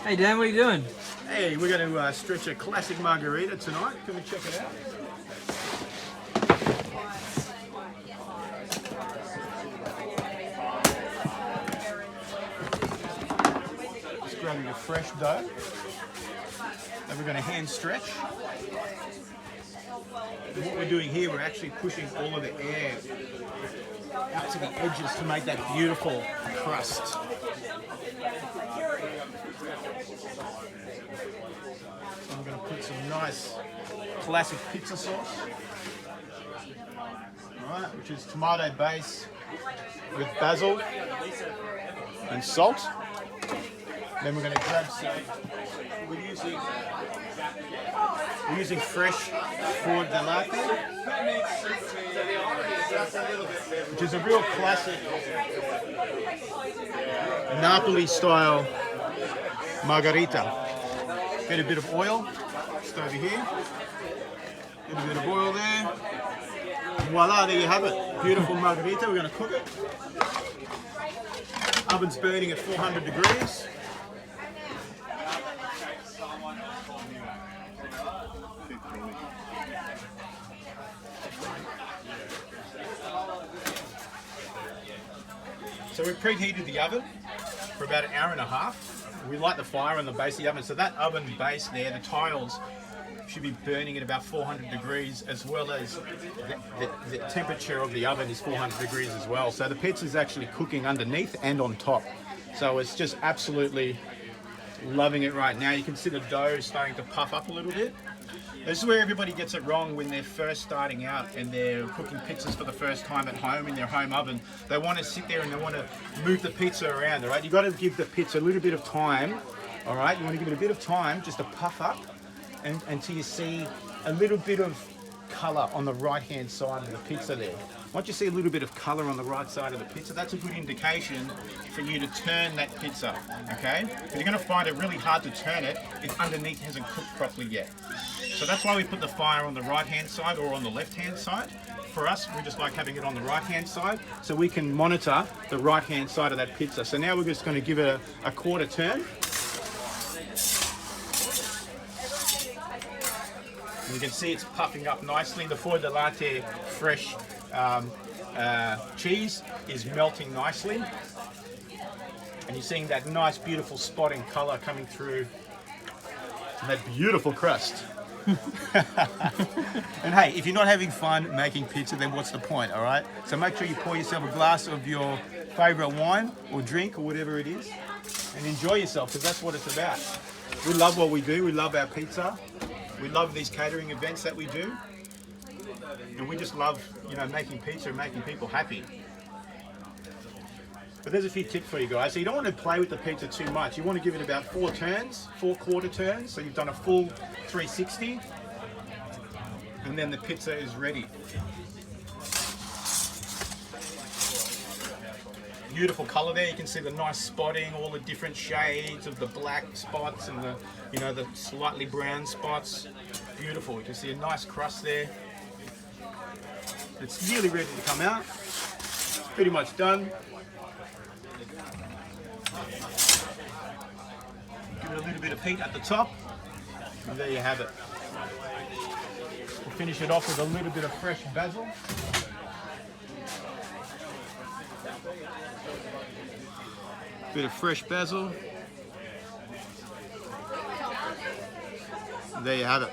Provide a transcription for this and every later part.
Hey Dan, what are you doing? Hey, we're going to stretch a classic margarita tonight. Can we check it out? Just grabbing a fresh dough that we're going to hand stretch. And what we're doing here, we're actually pushing all of the air out to the edges to make that beautiful crust. So I'm going to put some nice classic pizza sauce, alright, which is tomato base with basil and salt. Then we're going to grab some, we're using fresh foie de latte, which is a real classic Napoli style margherita. Get a bit of oil just over here, get a bit of oil there, voila, there you have it. Beautiful margherita. We're going to cook it. Oven's burning at 400 degrees. So we've preheated the oven for about an hour and a half. We light the fire on the base of the oven, so that oven base there, the tiles should be burning at about 400 degrees, as well as the temperature of the oven is 400 degrees as well. So the pizza is actually cooking underneath and on top. So it's just absolutely loving it right now. You can see the dough starting to puff up a little bit. This is where everybody gets it wrong when they're first starting out and they're cooking pizzas for the first time at home in their home oven. They want to sit there and they want to move the pizza around, all right? You've got to give the pizza a little bit of time, all right? You want to give it a bit of time just to puff up until you see a little bit of colour on the right-hand side of the pizza there. Once you see a little bit of colour on the right side of the pizza, that's a good indication for you to turn that pizza, okay? Because you're going to find it really hard to turn it if underneath hasn't cooked properly yet. So that's why we put the fire on the right-hand side or on the left-hand side. For us, we just like having it on the right-hand side so we can monitor the right-hand side of that pizza. So now we're just going to give it a quarter turn. And you can see it's puffing up nicely. The foie de latte fresh cheese is melting nicely. And you're seeing that nice, beautiful spotting colour coming through that beautiful crust. And hey, if you're not having fun making pizza, then what's the point, all right? So make sure you pour yourself a glass of your favourite wine or drink or whatever it is and enjoy yourself, because that's what it's about. We love what we do. We love our pizza. We love these catering events that we do. And we just love, you know, making pizza and making people happy. But there's a few tips for you guys. So you don't want to play with the pizza too much. You want to give it about 4 turns, 4 quarter turns. So you've done a full 360. And then the pizza is ready. Beautiful color there. You can see the nice spotting, all the different shades of the black spots and the, you know, the slightly brown spots. Beautiful. You can see a nice crust there. It's nearly ready to come out. It's pretty much done. Give it a little bit of heat at the top, and there you have it. We'll finish it off with a little bit of fresh basil. Bit of fresh basil. And there you have it.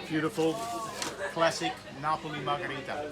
Beautiful, classic Napoli margherita.